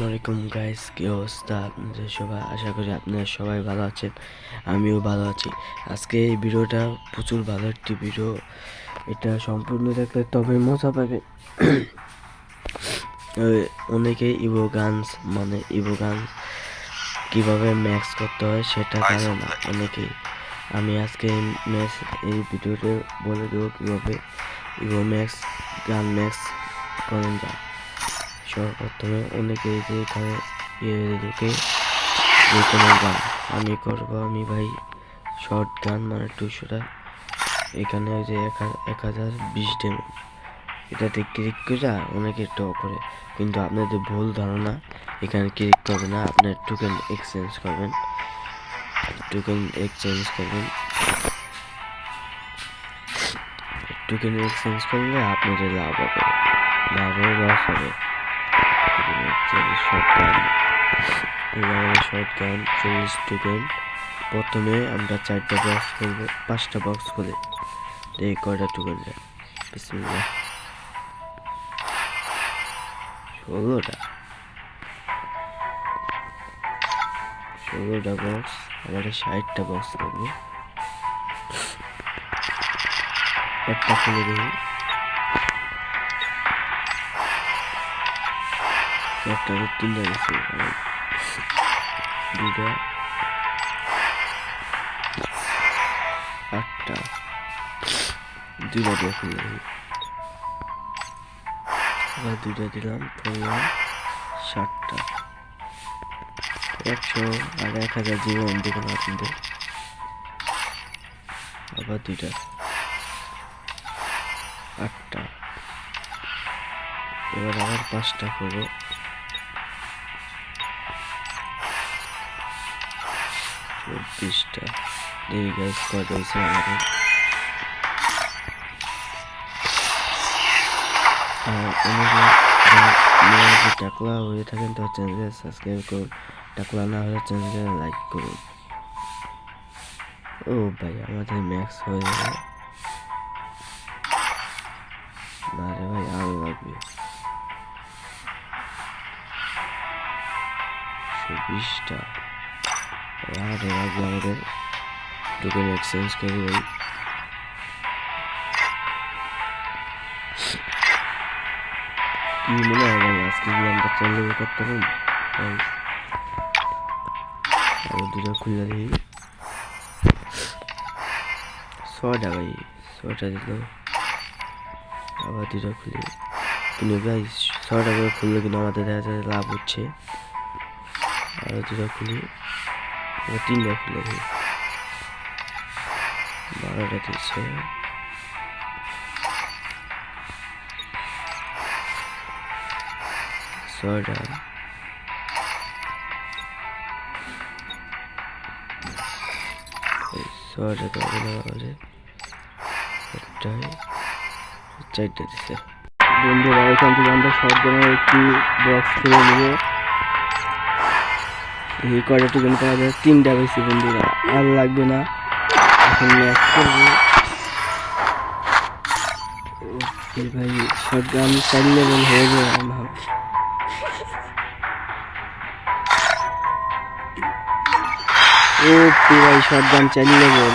আলাইকুম গাইস, কি অবস্থা আপনাদের সবাই? আশা করি আপনারা সবাই ভালো আছেন, আমিও ভালো আছি। আজকে এই ভিডিওটা প্রচুর ভালো একটি ভিডিও, এটা সম্পূর্ণ দেখলে তবে মজা পাবে। অনেকেই ইভো গান কীভাবে ম্যাক্স করতে হয় সেটা জানে না অনেকেই। আমি আজকে এই ভিডিওতে বলে দেবো কীভাবে ইভো গান ম্যাক্স করেন যায়। সর্বপ্রথমে অনেকে যে এখানে ঢুকে যে কোনো গান আমি করবো, আমি ভাই শর্ট গান মানে 200টা, এখানে ওই যে 1020 ডেমো, এটাতে ক্লিক করে অনেকে ট করে, কিন্তু আপনাদের ভুল ধারণা, এখানে ক্লিক করবে না, আপনার টোকেন এক্সচেঞ্জ করবেন। টোকেন এক্সচেঞ্জ করলে আপনাদের লাভ হবে, লাভও লস হবে। Short gun 40 token. প্রথমে আমরা 4টা বক্স খুলবো, 5টা বক্স খুলে এই কয়টা টোকেন যায়। বিসমিল্লাহ, 16টা বক্স। আবার 60টা বক্স করবো, একটা খুলে দিই, একটা 3টা গেছে, 2টা 8টা, 2টা দিয়ে খুলে দিই, আবার 2টা দিলাম, করলাম 7টা। 100 আর 1000 জীবন দেখুন আপনাদের। আবার 2টা, 8টা। এবার আবার 5টা করবো, 24টা। দেখি গাইস কত হয়েছে আমাদের। অনেকে টাকলা হয়ে থাকেন তো চ্যানেলে সাবস্ক্রাইব করুন, টাকলা না হলে চ্যানেলে লাইক করুন। ও ভাই, আমাদের ম্যাক্স হয়ে যাবে না রে ভাই, আরো লাগবে 20টা, আরো লাগবে আমাদের। টোকেন এক্সচেঞ্জ করি ভাই। কি মনে হয় ভাই, আজকে কি আমরা চ্যানেল করতে পারি? আরো 2টা খুলে দিই, 6টা ভাই, 6টা দিল। আবার 2টা খুলি, কিন্তু ভাই 6টা করে খুললে কিন্তু আমাদের দেখা যায় লাভ হচ্ছে। আরো 2টা খুলি, আবার 3টা খুলে দিই, 12টা দিচ্ছে। 6টা, 6টা তো হবে না, আমাদের 4টা দিচ্ছে। বন্ধুরা, এখান থেকে আমরা শর্ট গানের একটি বক্স খুলে নেব। এই কয়টা টোকেন পাওয়া যায়? 3টা বেশি বন্ধুরা, আর লাগবে না। এখন ম্যাক্স করবো ভাই। শর্ট গান 4 লেভেল হয়ে যায় ভাব। ও ভাই, শর্ট গান 4 লেভেল।